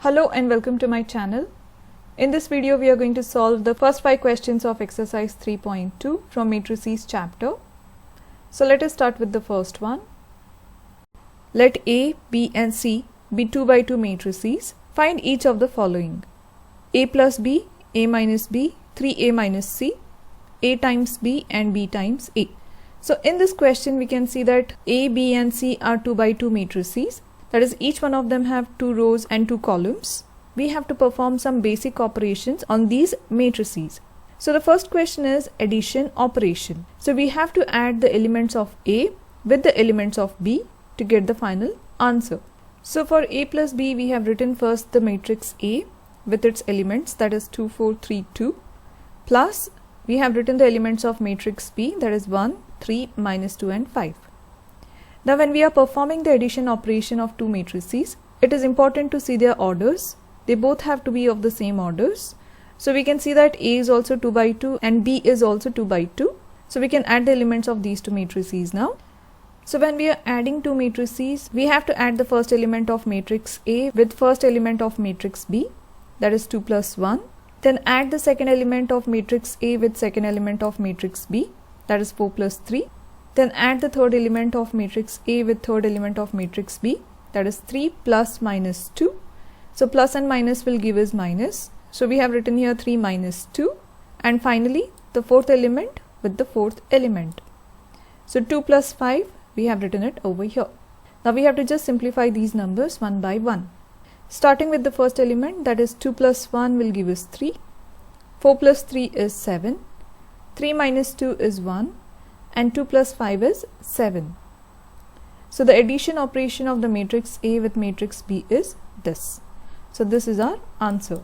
Hello and welcome to my channel. In this video we are going to solve the first 5 questions of exercise 3.2 from Matrices chapter. So let us start with the first one. Let A, B and C be 2 by 2 matrices. Find each of the following: A plus B, A minus B, 3A minus C, A times B and B times A. So in this question we can see that A, B and C are 2 by 2 matrices. That is, each one of them have 2 rows and 2 columns. We have to perform some basic operations on these matrices. So the first question is addition operation. So we have to add the elements of A with the elements of B to get the final answer. So for A plus B we have written first the matrix A with its elements, that is 2, 4, 3, 2, plus we have written the elements of matrix B, that is 1, 3, minus 2 and 5. Now when we are performing the addition operation of two matrices, it is important to see their orders. They both have to be of the same orders. So we can see that A is also 2 by 2 and B is also 2 by 2. So we can add the elements of these two matrices now. So when we are adding two matrices, we have to add the first element of matrix A with first element of matrix B, that is 2 plus 1. Then add the second element of matrix A with second element of matrix B, that is 4 plus 3. Then add the third element of matrix A with third element of matrix B, that is 3 plus minus 2. So plus and minus will give us minus. So we have written here 3 minus 2. And finally the fourth element with the fourth element. So 2 plus 5, we have written it over here. Now we have to just simplify these numbers one by one. Starting with the first element, that is 2 plus 1 will give us 3. 4 plus 3 is 7. 3 minus 2 is 1. And 2 plus 5 is 7. So the addition operation of the matrix A with matrix B is this. So this is our answer.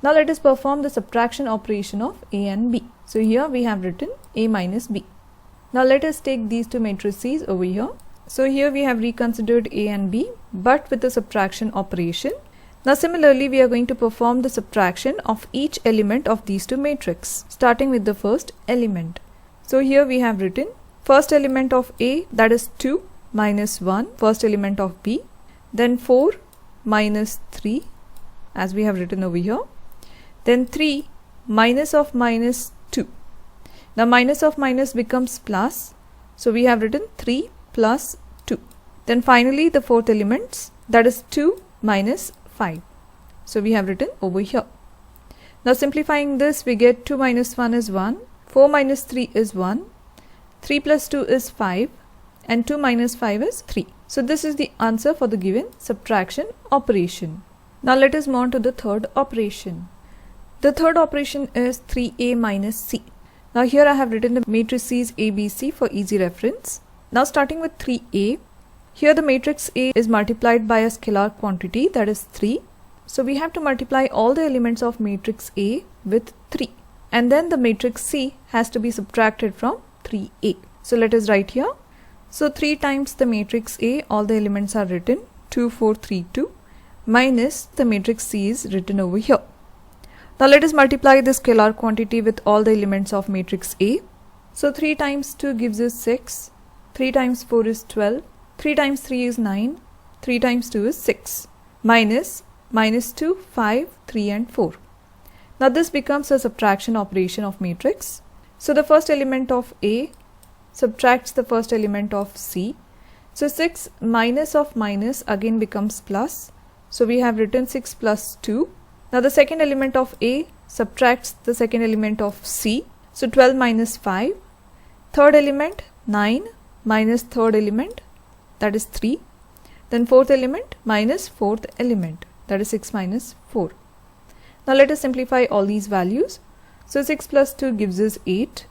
Now let us perform the subtraction operation of A and B. So here we have written A minus B. Now let us take these two matrices over here. So here we have reconsidered A and B but with the subtraction operation. Now similarly we are going to perform the subtraction of each element of these two matrices, starting with the first element. So here we have written first element of A, that is 2 minus 1, first element of B, then 4 minus 3 as we have written over here, then 3 minus of minus 2. Now minus of minus becomes plus, so we have written 3 plus 2. Then finally the fourth element, that is 2 minus 5. So we have written over here. Now simplifying this, we get 2 minus 1 is 1. 4 minus 3 is 1, 3 plus 2 is 5 and 2 minus 5 is 3. So this is the answer for the given subtraction operation. Now let us move on to the third operation. The third operation is 3A minus C. Now here I have written the matrices ABC for easy reference. Now starting with 3A, here the matrix A is multiplied by a scalar quantity, that is 3. So we have to multiply all the elements of matrix A with 3. And then the matrix C has to be subtracted from 3A. So let us write here. So 3 times the matrix A, all the elements are written, 2, 4, 3, 2, minus the matrix C is written over here. Now let us multiply the scalar quantity with all the elements of matrix A. So 3 times 2 gives us 6, 3 times 4 is 12, 3 times 3 is 9, 3 times 2 is 6, minus 2, 5, 3 and 4. Now this becomes a subtraction operation of matrix. So the first element of A subtracts the first element of C. So 6 minus of minus again becomes plus. So we have written 6 plus 2. Now the second element of A subtracts the second element of C. So 12 minus 5. Third element 9 minus third element, that is 3. Then fourth element minus fourth element, that is 6 minus 4. Now let us simplify all these values. So 6 plus 2 gives us 8,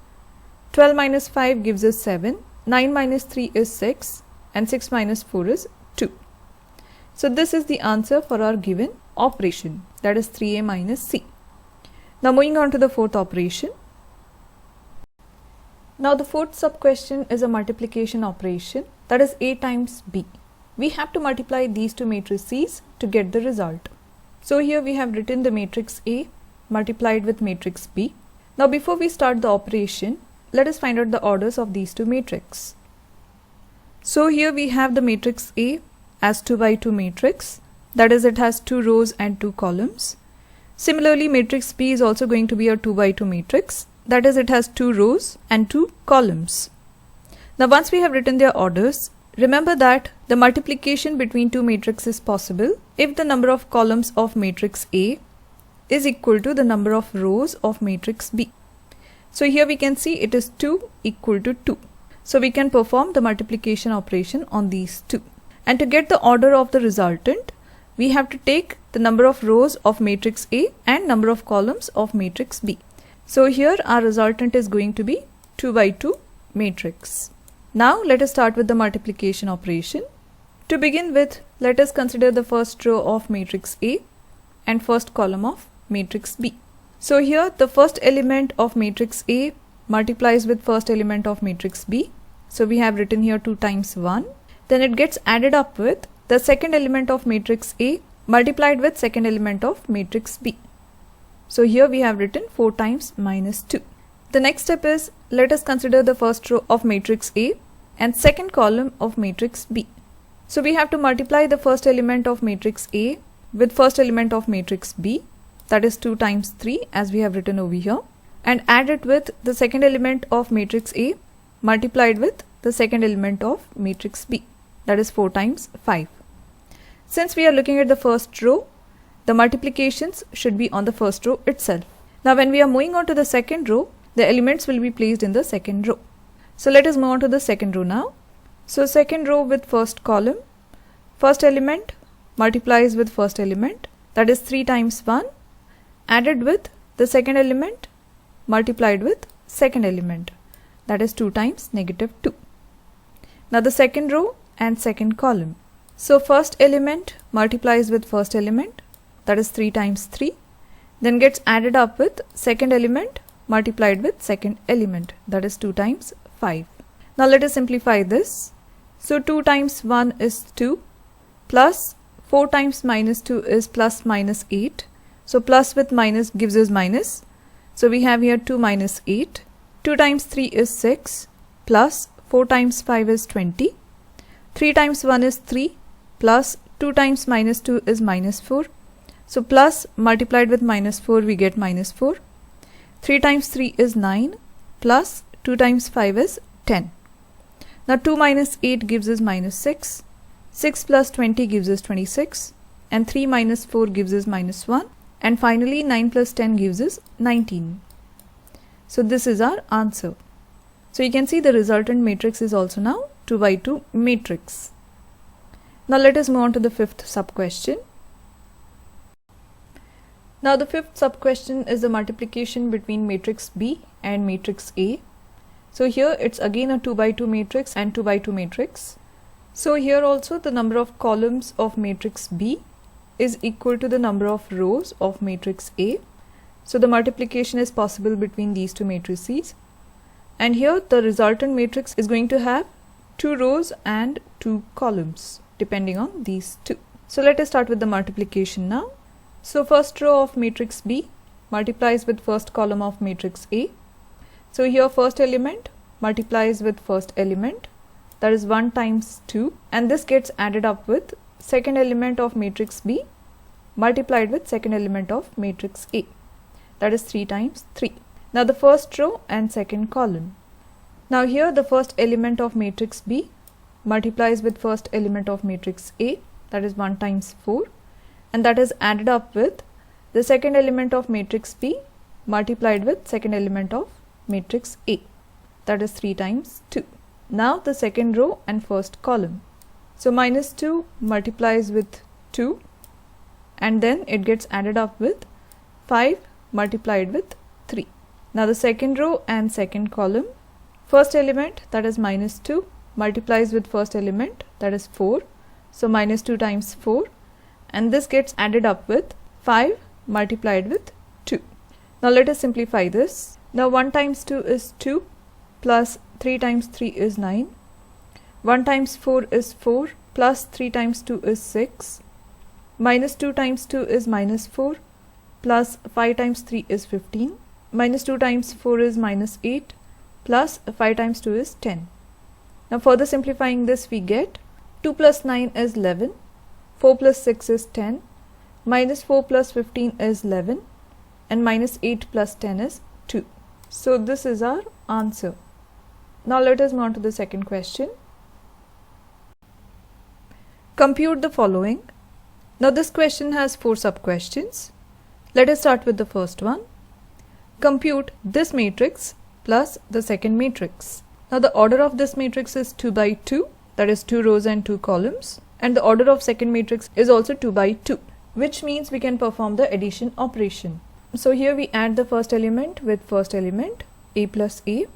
12 minus 5 gives us 7, 9 minus 3 is 6 and 6 minus 4 is 2. So this is the answer for our given operation, that is 3A minus C. Now moving on to the fourth operation. Now the fourth sub question is a multiplication operation, that is A times B. We have to multiply these two matrices to get the result. So here we have written the matrix A multiplied with matrix B. Now before we start the operation, let us find out the orders of these two matrices. So here we have the matrix A as 2 by 2 matrix. that is, it has 2 rows and 2 columns. Similarly, matrix B is also going to be a 2 by 2 matrix, that is, it has 2 rows and 2 columns. Now once we have written their orders, remember that the multiplication between two matrices is possible if the number of columns of matrix A is equal to the number of rows of matrix B. So here we can see it is 2 equal to 2. So we can perform the multiplication operation on these two. And to get the order of the resultant, we have to take the number of rows of matrix A and number of columns of matrix B. So here our resultant is going to be 2 by 2 matrix. Now let us start with the multiplication operation. To begin with, let us consider the first row of matrix A and first column of matrix B. So here the first element of matrix A multiplies with first element of matrix B. So we have written here 2 times 1. Then it gets added up with the second element of matrix A multiplied with second element of matrix B. So here we have written 4 times minus 2. The next step is, let us consider the first row of matrix A and second column of matrix B. So we have to multiply the first element of matrix A with first element of matrix B, that is 2 times 3 as we have written over here, and add it with the second element of matrix A multiplied with the second element of matrix B, that is 4 times 5. Since we are looking at the first row, the multiplications should be on the first row itself. Now when we are moving on to the second row, the elements will be placed in the second row. So let us move on to the second row now. So second row with first column, first element multiplies with first element, that is 3 times 1, added with the second element multiplied with second element, that is 2 times negative 2. Now the second row and second column. So first element multiplies with first element, that is 3 times 3, then gets added up with second element multiplied with second element, that is 2 times 5. Now let us simplify this. So 2 times 1 is 2, plus 4 times minus 2 is plus minus 8. So plus with minus gives us minus. So we have here 2 minus 8. 2 times 3 is 6, plus 4 times 5 is 20. 3 times 1 is 3, plus 2 times minus 2 is minus 4. So plus multiplied with minus 4 we get minus 4. 3 times 3 is 9, plus 2 times 5 is 10. Now 2 minus 8 gives us minus 6. 6 plus 20 gives us 26. And 3 minus 4 gives us minus 1. And finally 9 plus 10 gives us 19. So this is our answer. So you can see the resultant matrix is also now 2 by 2 matrix. Now let us move on to the fifth sub-question. Now the fifth sub-question is the multiplication between matrix B and matrix A. So here it's again a 2 by 2 matrix and 2 by 2 matrix. So here also the number of columns of matrix B is equal to the number of rows of matrix A. So the multiplication is possible between these two matrices. And here the resultant matrix is going to have 2 rows and 2 columns depending on these two. So let us start with the multiplication now. So first row of matrix B multiplies with first column of matrix A. So here first element multiplies with first element, that is 1 times 2, and this gets added up with second element of matrix B multiplied with second element of matrix A, that is 3 times 3. Now the first row and second column. Now here the first element of matrix B multiplies with first element of matrix A, that is 1 times 4, and that is added up with the second element of matrix B multiplied with second element of matrix A, that is 3 times 2. Now the second row and first column. So minus 2 multiplies with 2, and then it gets added up with 5 multiplied with 3. Now the second row and second column. First element, that is minus 2, multiplies with first element, that is 4. So minus 2 times 4, and this gets added up with 5 multiplied with 2. Now let us simplify this. Now 1 times 2 is 2, plus 3 times 3 is 9. 1 times 4 is 4, plus 3 times 2 is 6. Minus 2 times 2 is minus 4, plus 5 times 3 is 15. Minus 2 times 4 is minus 8, plus 5 times 2 is 10. Now further simplifying this, we get 2 plus 9 is 11. 4 plus 6 is 10, minus 4 plus 15 is 11, and minus 8 plus 10 is 2. So this is our answer. Now let us move on to the second question. Compute the following. Now this question has 4 sub-questions. Let us start with the first one. Compute this matrix plus the second matrix. Now the order of this matrix is 2 by 2, that is 2 rows and 2 columns, and the order of second matrix is also 2 by 2, which means we can perform the addition operation. So here we add the first element with first element, a plus a,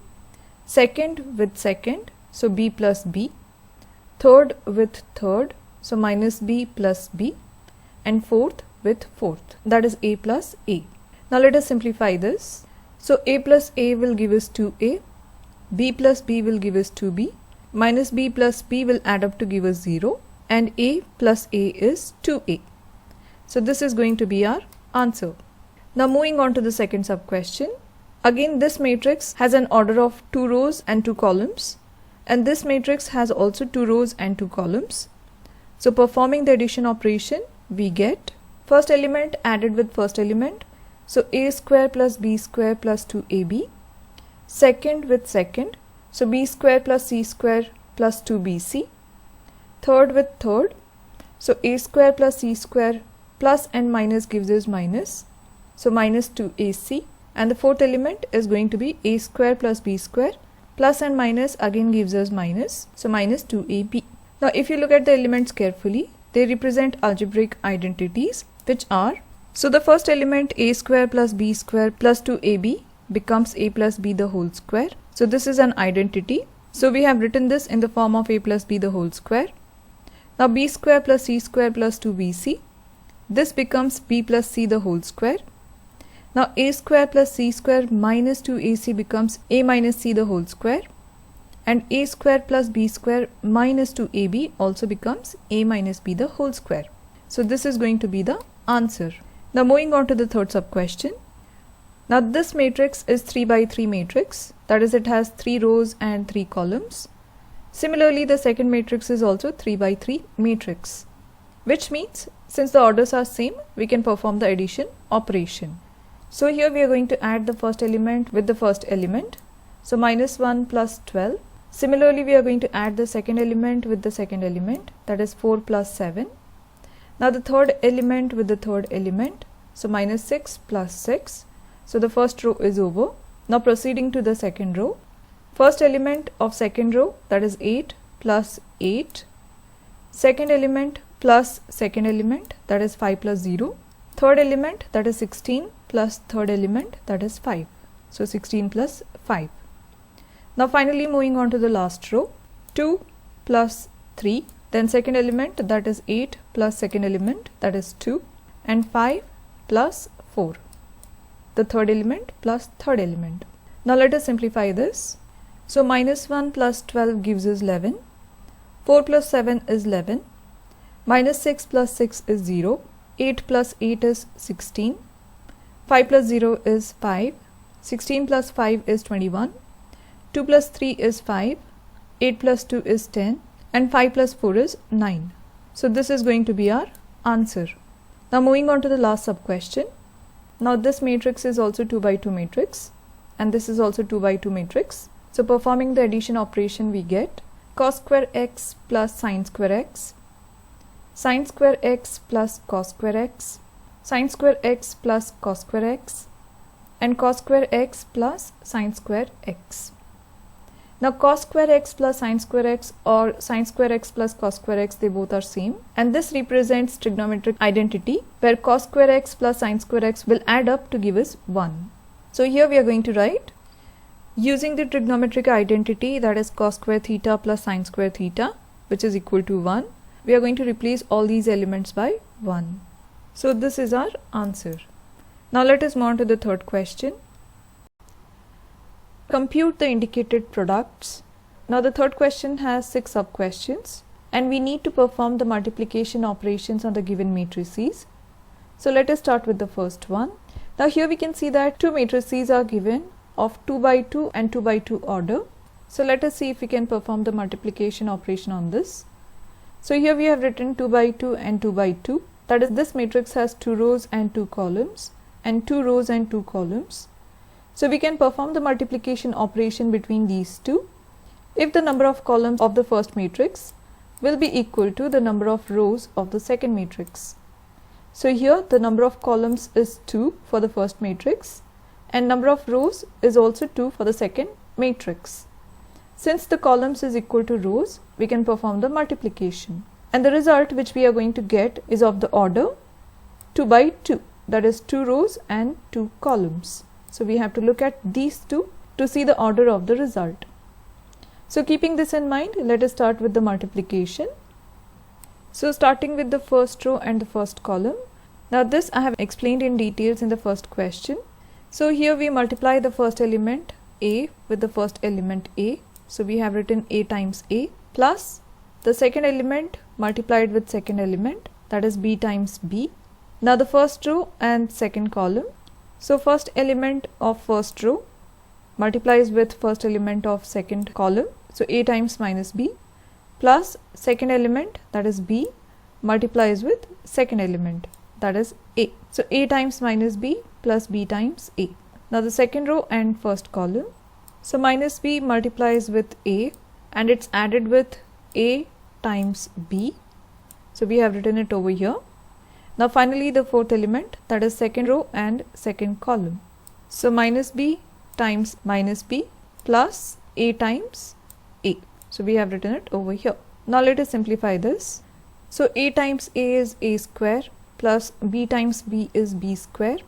second with second, so b plus b, third with third, so minus b plus b, and fourth with fourth, that is a plus a. Now let us simplify this. So a plus a will give us 2a, b plus b will give us 2b, minus b plus b will add up to give us 0, and a plus a is 2a. So this is going to be our answer. Now moving on to the second sub-question. Again, this matrix has an order of 2 rows and 2 columns, and this matrix has also 2 rows and 2 columns. So performing the addition operation, we get first element added with first element, so a square plus b square plus 2ab, second with second, so b square plus c square plus 2bc, third with third, so a square plus c square plus and minus gives us minus, so minus 2ac, and the fourth element is going to be a square plus b square plus and minus again gives us minus, so minus 2ab. Now if you look at the elements carefully, they represent algebraic identities, which are, so the first element a square plus b square plus 2ab becomes a plus b the whole square. So this is an identity. So we have written this in the form of a plus b the whole square. Now b square plus c square plus 2bc, this becomes b plus c the whole square. Now a square plus c square minus 2ac becomes a minus c the whole square, and a square plus b square minus 2ab also becomes a minus b the whole square. So this is going to be the answer. Now moving on to the third sub-question. Now this matrix is 3 by 3 matrix, that is it has 3 rows and 3 columns. Similarly, the second matrix is also 3 by 3 matrix, which means since the orders are same, we can perform the addition operation. So here we are going to add the first element with the first element, so minus 1 plus 12. Similarly, we are going to add the second element with the second element, that is 4 plus 7. Now the third element with the third element, so minus 6 plus 6. So the first row is over. Now proceeding to the second row. First element of second row, that is 8 plus 8. Second element plus second element, that is 5 plus 0. Third element, that is 16 plus third element, that is 5. So 16 plus 5. Now finally moving on to the last row. 2 plus 3. Then second element, that is 8 plus second element, that is 2, and 5 plus 4. The third element plus third element. Now let us simplify this. So minus 1 plus 12 gives us 11. 4 plus 7 is 11. Minus 6 plus 6 is 0. 8 plus 8 is 16. 5 plus 0 is 5. 16 plus 5 is 21. 2 plus 3 is 5. 8 plus 2 is 10. And 5 plus 4 is 9. So this is going to be our answer. Now moving on to the last sub-question. Now this matrix is also 2 by 2 matrix, and this is also 2 by 2 matrix. So performing the addition operation, we get cos square x plus sin square x, sin square x plus cos square x, sin square x plus cos square x, and cos square x plus sin square x. Now cos square x plus sin square x or sin square x plus cos square x, they both are same, and this represents trigonometric identity where cos square x plus sin square x will add up to give us 1. So here we are going to write, using the trigonometric identity, that is cos square theta plus sin square theta, which is equal to 1, we are going to replace all these elements by 1. So this is our answer. Now let us move on to the third question. Compute the indicated products. Now the third question has 6 sub-questions, and we need to perform the multiplication operations on the given matrices. So let us start with the first one. Now here we can see that 2 matrices are given of 2 by 2 and 2 by 2 order. So let us see if we can perform the multiplication operation on this. So here we have written 2 by 2 and 2 by 2. That is, this matrix has 2 rows and 2 columns and 2 rows and 2 columns. So we can perform the multiplication operation between these two if the number of columns of the first matrix will be equal to the number of rows of the second matrix. So here the number of columns is 2 for the first matrix and number of rows is also 2 for the second matrix. Since the columns is equal to rows, we can perform the multiplication. And the result which we are going to get is of the order 2 by 2. That is 2 rows and 2 columns. So we have to look at these two to see the order of the result. So keeping this in mind, let us start with the multiplication. So starting with the first row and the first column. Now this I have explained in details in the first question. So here we multiply the first element A with the first element A. So we have written A times A plus the second element multiplied with second element, that is B times B. Now the first row and second column. So first element of first row multiplies with first element of second column. So A times minus B plus second element, that is B, multiplies with second element, that is A. So A times minus B plus B times A. Now the second row and first column. So minus B multiplies with A and it's added with A times B. So we have written it over here. Now finally the fourth element, that is second row and second column. So minus B times minus B plus A times A. So we have written it over here. Now let us simplify this. So A times A is A square plus B times B is B square.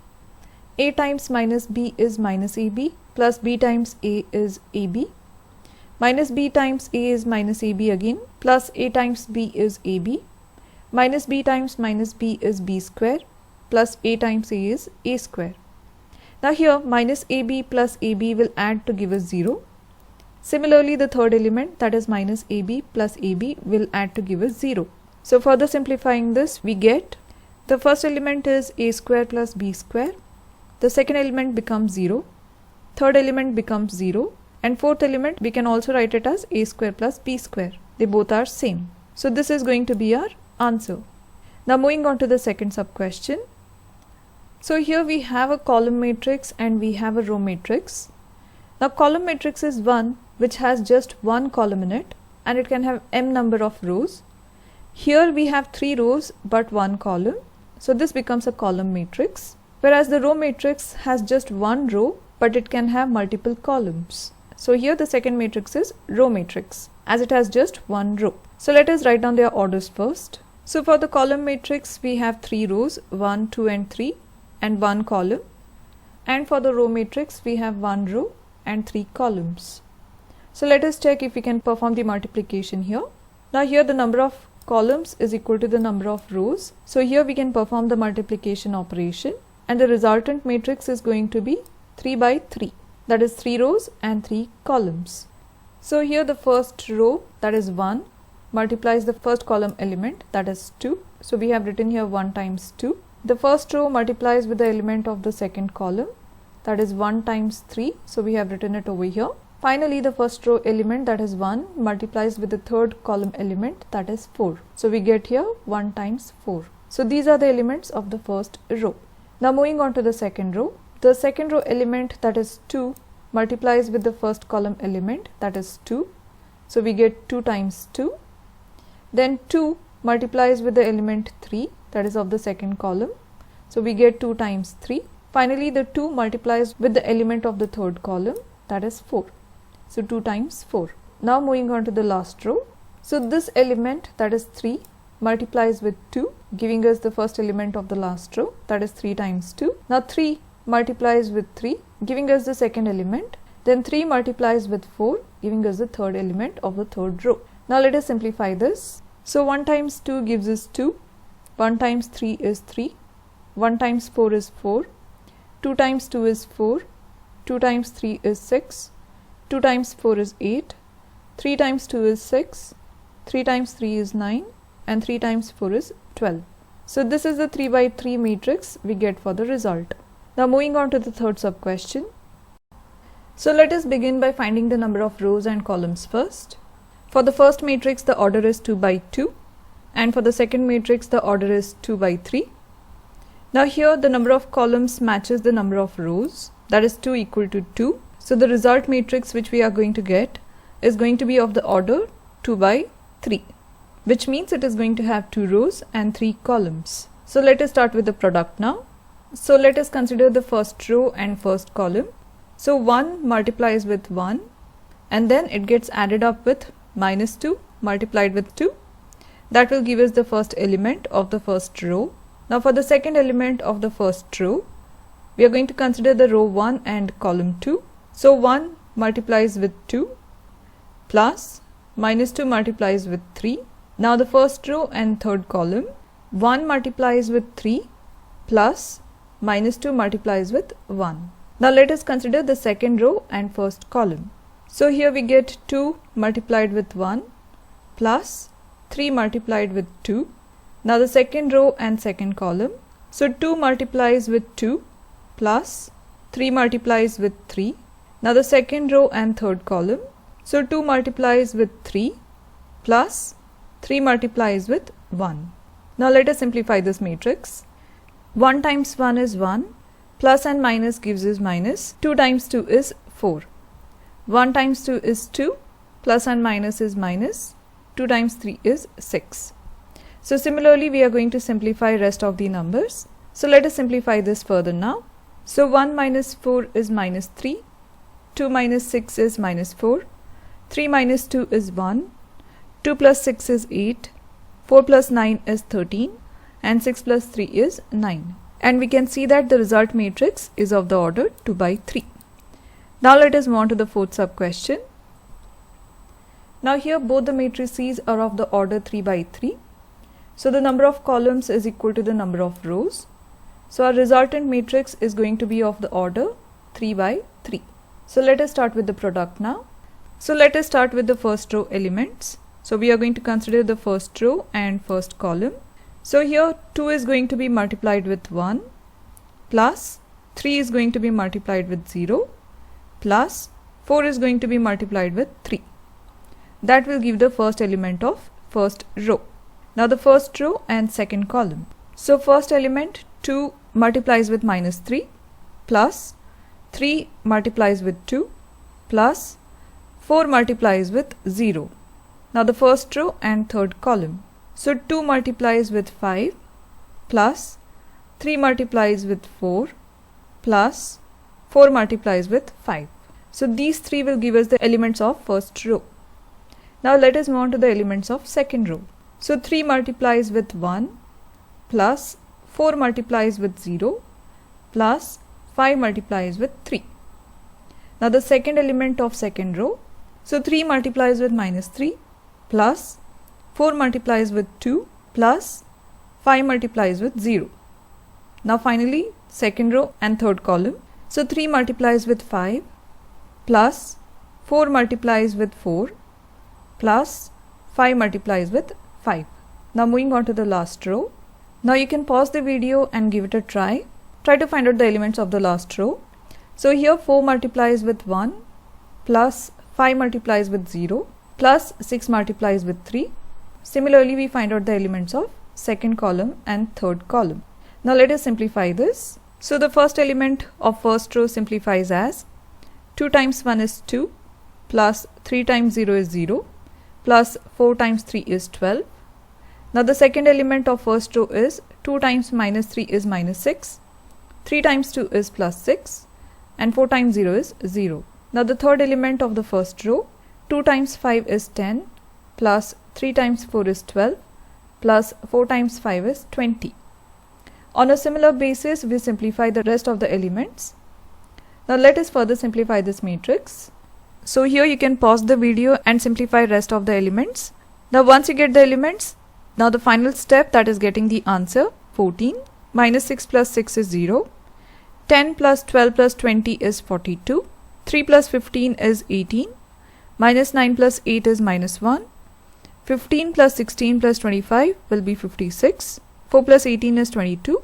A times minus B is minus AB plus B times A is AB. Minus B times A is minus AB again plus A times B is AB. Minus B times minus B is B square plus A times A is A square. Now here minus AB plus AB will add to give us 0. Similarly the third element, that is minus AB plus AB, will add to give us 0. So further simplifying this, we get the first element is A square plus B square. The second element becomes 0. Third element becomes 0. And fourth element we can also write it as A square plus B square. They both are same. So this is going to be our answer. Now moving on to the second sub question. So here we have a column matrix and we have a row matrix. Now column matrix is one which has just one column in it and it can have m number of rows. Here we have 3 rows but 1 column. So this becomes a column matrix. Whereas the row matrix has just one row but it can have multiple columns. So here the second matrix is row matrix as it has just one row. So let us write down their orders first. So for the column matrix we have 3 rows, 1, 2 and 3 and 1 column. And for the row matrix we have 1 row and 3 columns. So let us check if we can perform the multiplication here. Now here the number of columns is equal to the number of rows. So here we can perform the multiplication operation and the resultant matrix is going to be 3 by 3. That is 3 rows and 3 columns. So here the first row, that is 1, multiplies the first column element, that is 2. So we have written here 1 times 2. The first row multiplies with the element of the second column, that is 1 times 3. So we have written it over here. Finally the first row element, that is 1, multiplies with the third column element, that is 4. So we get here 1 times 4. So these are the elements of the first row. Now moving on to the second row. The second row element, that is 2, multiplies with the first column element, that is 2. So we get 2 times 2. Then 2 multiplies with the element 3, that is of the second column. So we get 2 times 3. Finally the 2 multiplies with the element of the third column, that is 4. So 2 times 4. Now moving on to the last row. So this element, that is 3, multiplies with 2, giving us the first element of the last row, that is 3 times 2. Now 3 multiplies with 3, giving us the second element. Then 3 multiplies with 4, giving us the third element of the third row. Now let us simplify this. So 1 times 2 gives us 2, 1 times 3 is 3, 1 times 4 is 4, 2 times 2 is 4, 2 times 3 is 6, 2 times 4 is 8, 3 times 2 is 6, 3 times 3 is 9 and 3 times 4 is 12. So this is the 3 by 3 matrix we get for the result. Now moving on to the third sub question. So let us begin by finding the number of rows and columns first. For the first matrix the order is 2 by 2 and for the second matrix the order is 2 by 3. Now here the number of columns matches the number of rows, that is 2 equal to 2. So the result matrix which we are going to get is going to be of the order 2 by 3, which means it is going to have 2 rows and 3 columns. So let us start with the product now. So let us consider the first row and first column. So 1 multiplies with 1 and then it gets added up with minus 2 multiplied with 2. That will give us the first element of the first row. Now for the second element of the first row, we are going to consider the row 1 and column 2. So 1 multiplies with 2 plus minus 2 multiplies with 3. Now the first row and third column, 1 multiplies with 3 plus minus 2 multiplies with 1. Now let us consider the second row and first column. So here we get 2 multiplied with 1 plus 3 multiplied with 2. Now the second row and second column. So 2 multiplies with 2 plus 3 multiplies with 3. Now the second row and third column. So 2 multiplies with 3 plus 3 multiplies with 1. Now let us simplify this matrix. 1 times 1 is 1, plus and minus gives us minus. 2 times 2 is 4. 1 times 2 is 2, plus and minus is minus. 2 times 3 is 6. So similarly we are going to simplify rest of the numbers. So let us simplify this further now. So 1 minus 4 is minus 3, 2 minus 6 is minus 4, 3 minus 2 is 1, 2 plus 6 is 8, 4 plus 9 is 13, and 6 plus 3 is 9. And we can see that the result matrix is of the order 2 by 3. Now let us move on to the fourth sub question. Now here both the matrices are of the order 3 by 3. So the number of columns is equal to the number of rows. So our resultant matrix is going to be of the order 3 by 3. So let us start with the product now. So let us start with the first row elements. So we are going to consider the first row and first column. So here 2 is going to be multiplied with 1 plus 3 is going to be multiplied with 0 plus 4 is going to be multiplied with 3. That will give the first element of first row. Now the first row and second column. So first element 2 multiplies with minus 3 plus 3 multiplies with 2 plus 4 multiplies with 0. Now the first row and third column. So 2 multiplies with 5 plus 3 multiplies with 4 plus 4 multiplies with 5. So these three will give us the elements of first row. Now let us move on to the elements of second row. So 3 multiplies with 1 plus 4 multiplies with 0 plus 5 multiplies with 3. Now the second element of second row. So 3 multiplies with minus 3 plus 4 multiplies with 2 plus 5 multiplies with 0. Now finally second row and third column. So 3 multiplies with 5 plus 4 multiplies with 4 plus 5 multiplies with 5. Now moving on to the last row. Now you can pause the video and give it a try. Try to find out the elements of the last row. So here 4 multiplies with 1 plus 5 multiplies with 0 plus 6 multiplies with 3. Similarly we find out the elements of second column and third column. Now let us simplify this. So the first element of first row simplifies as 2 times 1 is 2 plus 3 times 0 is 0 plus 4 times 3 is 12. Now the second element of first row is 2 times minus 3 is minus 6, 3 times 2 is plus 6 and 4 times 0 is 0. Now the third element of the first row, 2 times 5 is 10 plus 3 times 4 is 12 plus 4 times 5 is 20. On a similar basis we simplify the rest of the elements. Now let us further simplify this matrix. So here you can pause the video and simplify rest of the elements. Now once you get the elements, now the final step, that is getting the answer. 14 minus 6 plus 6 is 0, 10 plus 12 plus 20 is 42, 3 plus 15 is 18, minus 9 plus 8 is minus 1, 15 plus 16 plus 25 will be 56, 4 plus 18 is 22,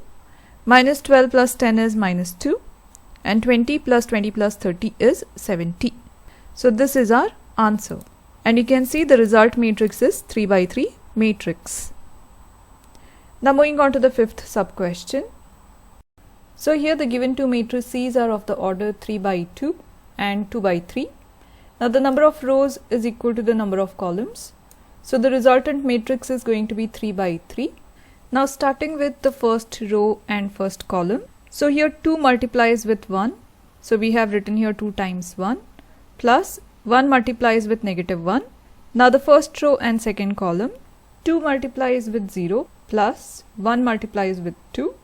minus 12 plus 10 is minus 2, and 20 plus 20 plus 30 is 70. So this is our answer. And you can see the result matrix is 3 by 3 matrix. Now moving on to the fifth sub question. So here the given two matrices are of the order 3 by 2 and 2 by 3. Now the number of rows is equal to the number of columns. So the resultant matrix is going to be 3 by 3. Now starting with the first row and first column. So here 2 multiplies with 1. So we have written here 2 times 1 plus 1 multiplies with -1. Now the first row and second column. 2 multiplies with 0 plus 1 multiplies with 2.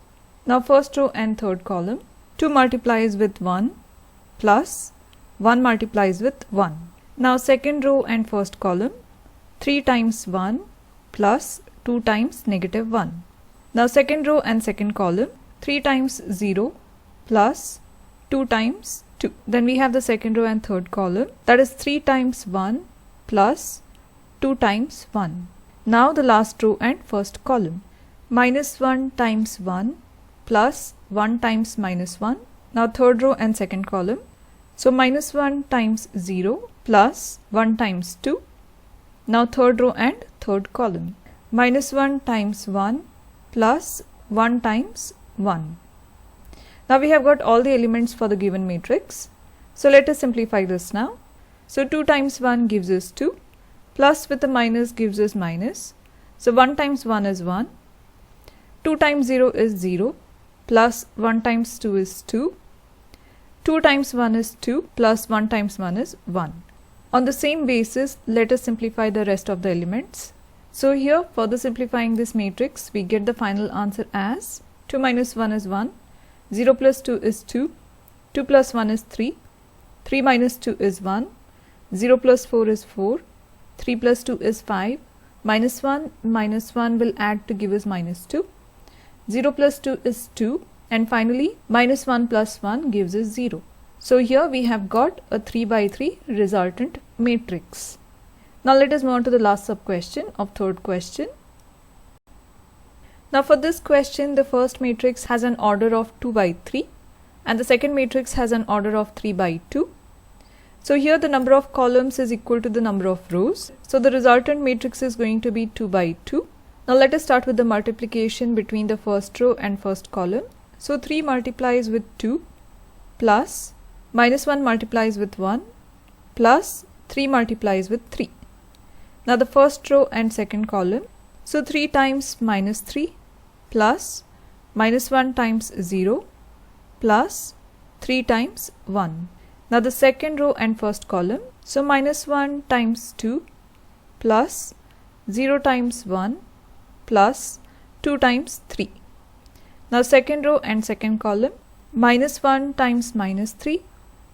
Now first row and third column. 2 multiplies with 1 plus 1 multiplies with 1. Now second row and first column. 3 times 1 plus 2 times -1. Now second row and second column. 3 times 0 plus 2 times 2. Then we have the second row and third column. That is 3 times 1 plus 2 times 1. Now the last row and first column. -1 times 1 plus 1 times -1. Now third row and second column. So -1 times 0 plus 1 times 2. Now third row and third column. -1 times 1 plus 1 times 1. Now we have got all the elements for the given matrix. So let us simplify this now. So 2 times 1 gives us 2. Plus with the minus gives us minus. So 1 times 1 is 1. 2 times 0 is 0. Plus 1 times 2 is 2. 2 times 1 is 2. Plus 1 times 1 is 1. On the same basis, let us simplify the rest of the elements. So here, further simplifying this matrix, we get the final answer as 2 minus 1 is 1. 0 plus 2 is 2. 2 plus 1 is 3. 3 minus 2 is 1. 0 plus 4 is 4. 3 plus 2 is 5. Minus 1 will add to give us minus 2. 0 plus 2 is 2. And finally, minus 1 plus 1 gives us 0. So here we have got a 3 by 3 resultant matrix. Now let us move on to the last sub question of third question. Now for this question, the first matrix has an order of 2 by 3 and the second matrix has an order of 3 by 2. So here the number of columns is equal to the number of rows. So the resultant matrix is going to be 2 by 2. Now let us start with the multiplication between the first row and first column. So 3 multiplies with 2 plus -1 multiplies with 1 plus 3 multiplies with 3. Now the first row and second column. So 3 times -3 plus -1 times 0 plus 3 times 1. Now the second row and first column. So -1 times 2 plus 0 times 1 plus 2 times 3. Now second row and second column. -1 times -3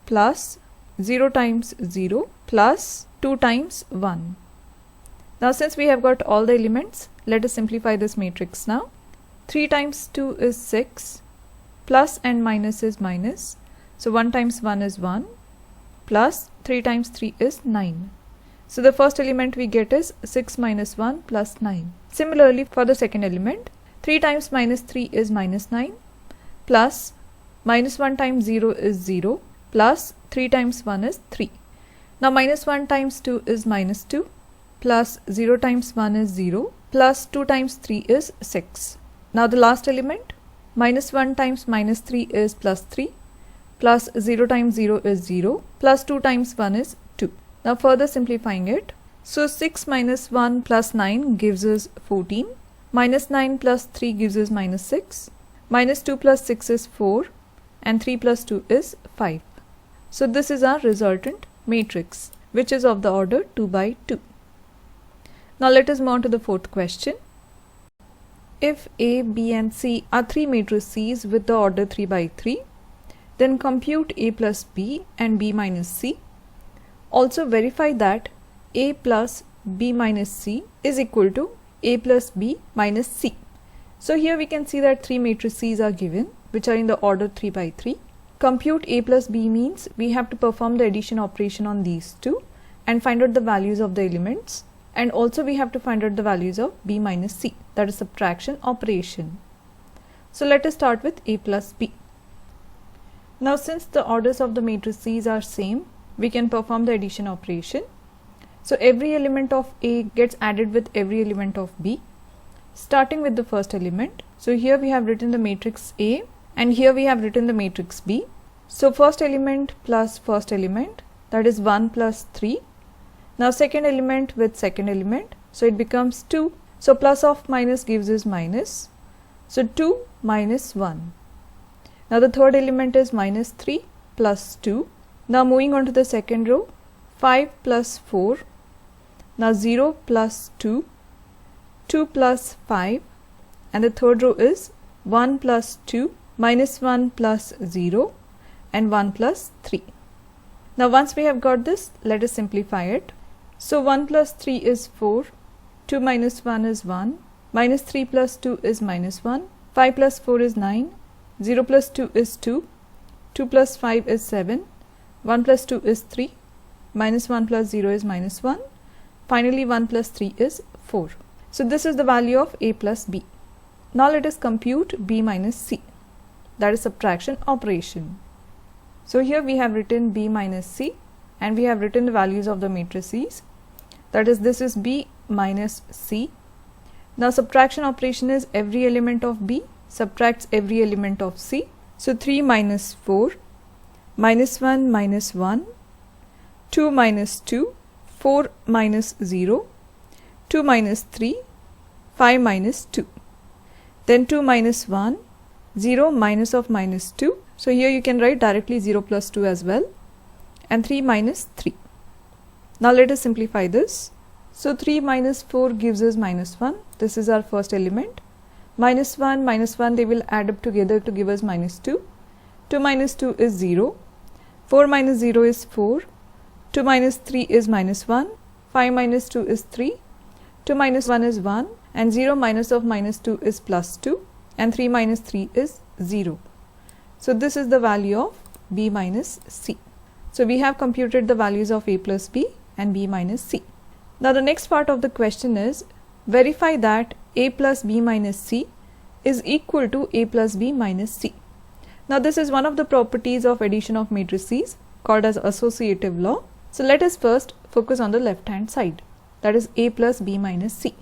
plus 0 times 0 plus 2 times 1. Now since we have got all the elements, let us simplify this matrix now. 3 times 2 is 6, plus and minus is minus. So 1 times 1 is 1, plus 3 times 3 is 9. So the first element we get is 6 minus 1 plus 9. Similarly for the second element, 3 times -3 is -9, plus -1 times 0 is 0, plus 3 times 1 is 3. Now -1 times 2 is -2, plus 0 times 1 is 0, plus 2 times 3 is 6. Now the last element, -1 times -3 is +3, plus 0 times 0 is 0, plus 2 times 1 is 2. Now further simplifying it, so 6 minus 1 plus 9 gives us 14, -9 plus 3 gives us -6, -2 plus 6 is 4, and 3 plus 2 is 5. So this is our resultant matrix, which is of the order 2 by 2. Now let us move on to the fourth question. If A, B and C are 3 matrices with the order 3 by 3, then compute A plus B and B minus C. Also verify that A plus B minus C is equal to A plus B minus C. So here we can see that 3 matrices are given which are in the order 3 by 3. Compute A plus B means we have to perform the addition operation on these two and find out the values of the elements, and also we have to find out the values of B minus C, that is subtraction operation. So let us start with A plus B. Now since the orders of the matrices are same, we can perform the addition operation. So every element of A gets added with every element of B. Starting with the first element. So here we have written the matrix A and here we have written the matrix B. So first element plus first element, that is 1 plus 3. Now second element with second element, so it becomes 2. So plus of minus gives us minus. So 2 minus 1. Now the third element is minus 3 plus 2. Now moving on to the second row, 5 plus 4. Now 0 plus 2, 2 plus 5, and the third row is 1 plus 2, minus 1 plus 0, and 1 plus 3. Now once we have got this, let us simplify it. So 1 plus 3 is 4, 2 minus 1 is 1, minus 3 plus 2 is minus 1, 5 plus 4 is 9, 0 plus 2 is 2, 2 plus 5 is 7, 1 plus 2 is 3, minus 1 plus 0 is minus 1, finally 1 plus 3 is 4. So this is the value of A plus B. Now let us compute B minus C, that is subtraction operation. So here we have written B minus C and we have written the values of the matrices, that is this is B minus C. Now subtraction operation is every element of B subtracts every element of C. So 3 minus 4, minus 1 minus 1, 2 minus 2, 4 minus 0, 2 minus 3, 5 minus 2. Then 2 minus 1, 0 minus of minus 2. So here you can write directly 0 plus 2 as well. And 3 minus 3. Now let us simplify this. So 3 minus 4 gives us minus 1. This is our first element. Minus 1, they will add up together to give us minus 2. 2 minus 2 is 0. 4 minus 0 is 4. 2 minus 3 is minus 1. 5 minus 2 is 3. 2 minus 1 is 1. And 0 minus of minus 2 is plus 2. And 3 minus 3 is 0. So this is the value of B minus C. So we have computed the values of A plus B and B minus C. Now the next part of the question is verify that A plus B minus C is equal to A plus B minus C. Now this is one of the properties of addition of matrices called as associative law. So let us first focus on the left hand side, that is A plus B minus C.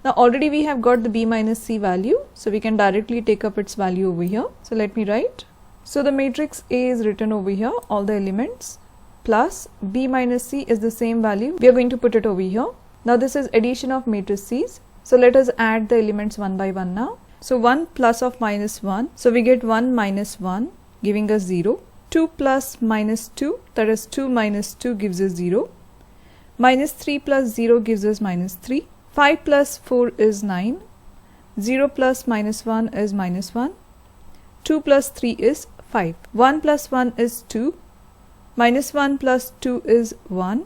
Now already we have got the B minus C value, so we can directly take up its value over here. So let me write. So the matrix A is written over here, all the elements, plus B minus C is the same value. We are going to put it over here. Now this is addition of matrices. So let us add the elements one by one now. So 1 plus of minus 1. So we get 1 minus 1 giving us 0. 2 plus minus 2, that is 2 minus 2 gives us 0. Minus 3 plus 0 gives us minus 3. 5 plus 4 is 9. 0 plus minus 1 is minus 1. 2 plus 3 is 5. 1 plus 1 is 2. Minus 1 plus 2 is 1.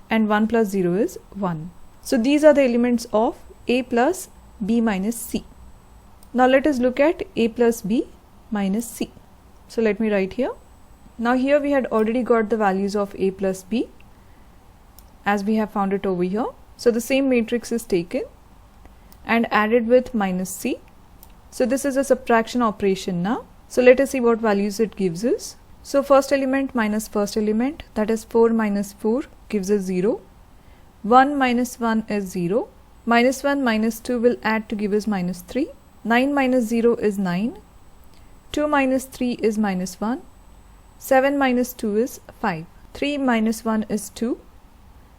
And 1 plus 0 is 1. So these are the elements of A plus B minus C. Now let us look at A plus B minus C. So let me write here. Now here we had already got the values of A plus B as we have found it over here. So the same matrix is taken and added with minus C. So this is a subtraction operation now. So let us see what values it gives us. So first element minus first element, that is 4 minus 4 gives us 0. 1 minus 1 is 0. Minus 1 minus 2 will add to give us minus 3. 9 minus 0 is 9. 2 minus 3 is minus 1. 7 minus 2 is 5. 3 minus 1 is 2.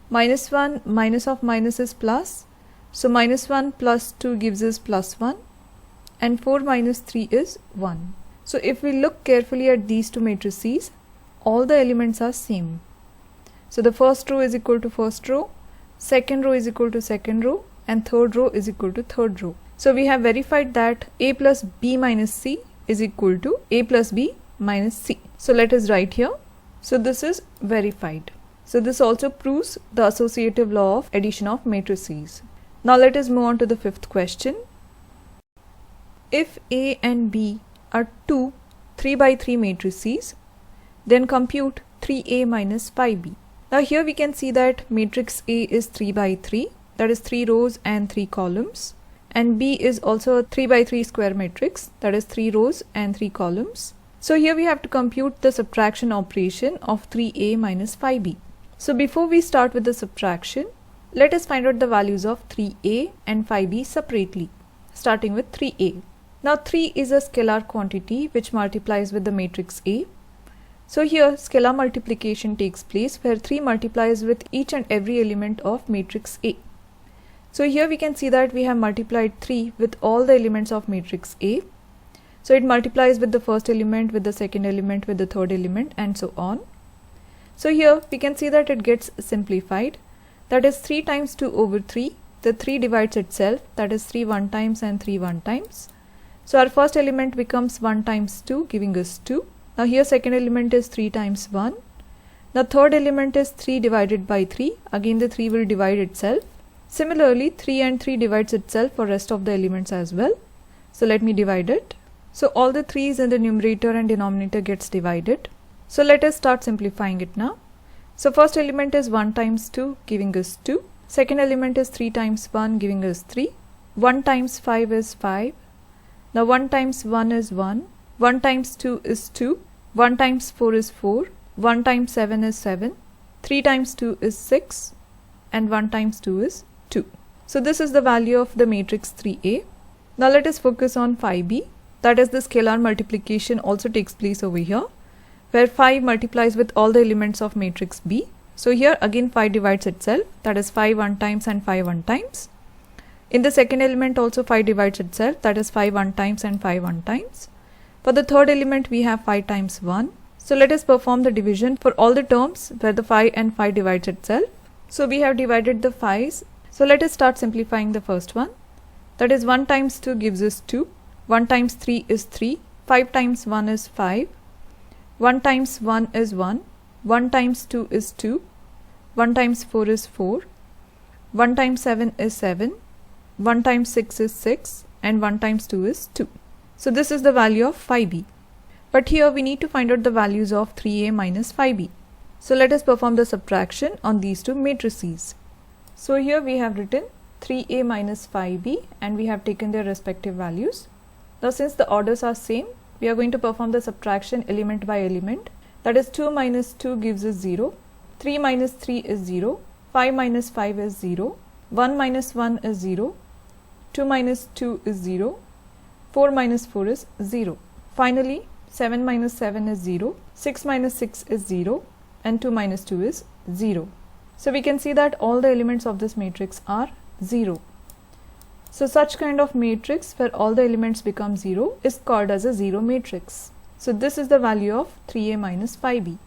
Minus 1 minus of minus is plus. So minus 1 plus 2 gives us plus 1. And 4 minus 3 is 1. So if we look carefully at these two matrices, all the elements are same. So the first row is equal to first row, second row is equal to second row, and third row is equal to third row. So we have verified that A plus B minus C is equal to A plus B minus C. So let us write here. So this is verified. So this also proves the associative law of addition of matrices. Now let us move on to the fifth question. If A and B are two 3 by 3 matrices, then compute 3A minus 5B. Now here we can see that matrix A is 3 by 3, that is 3 rows and 3 columns, and B is also a 3 by 3 square matrix, that is 3 rows and 3 columns. So here we have to compute the subtraction operation of 3A minus 5B. So before we start with the subtraction, let us find out the values of 3A and 5B separately. starting with 3a. Now 3 is a scalar quantity which multiplies with the matrix A. So here scalar multiplication takes place where 3 multiplies with each and every element of matrix A. So here we can see that we have multiplied 3 with all the elements of matrix A. So it multiplies with the first element, with the second element, with the third element, and so on. So here we can see that it gets simplified. That is 3 times 2 over 3. The 3 divides itself, that is 3 one times and 3 one times. So our first element becomes 1 times 2, giving us 2. Now here second element is 3 times 1. The third element is 3 divided by 3. Again the 3 will divide itself. Similarly 3 and 3 divides itself for rest of the elements as well. So let me divide it. So all the 3's in the numerator and denominator gets divided. So let us start simplifying it now. So first element is 1 times 2, giving us 2. Second element is 3 times 1, giving us 3. 1 times 5 is 5. Now 1 times 1 is 1. 1 times 2 is 2. 1 times 4 is 4. 1 times 7 is 7. 3 times 2 is 6. And 1 times 2 is 2. So this is the value of the matrix 3a. Now let us focus on 5b. That is the scalar multiplication also takes place over here, where 5 multiplies with all the elements of matrix B. So here again 5 divides itself, that is 5 one times and 5 one times. In the second element also 5 divides itself, that is 5 one times and 5 one times. For the third element we have 5 times 1. So let us perform the division for all the terms where the 5 and 5 divides itself. So we have divided the 5's. So let us start simplifying the first one. That is 1 times 2 gives us 2. 1 times 3 is 3. 5 times 1 is 5. 1 times 1 is 1. 1 times 2 is 2. 1 times 4 is 4. 1 times 7 is 7. 1 times 6 is 6. And 1 times 2 is 2. So this is the value of 5b. But here we need to find out the values of 3a minus 5b. So let us perform the subtraction on these two matrices. So here we have written 3a minus 5b and we have taken their respective values. Now since the orders are same, we are going to perform the subtraction element by element. That is 2 minus 2 gives us 0. 3 minus 3 is 0. 5 minus 5 is 0. 1 minus 1 is 0. 2 minus 2 is 0. 4 minus 4 is 0. Finally, 7 minus 7 is 0. 6 minus 6 is 0. And 2 minus 2 is 0. So we can see that all the elements of this matrix are 0. So such kind of matrix where all the elements become 0 is called as a zero matrix. So this is the value of 3a minus 5b.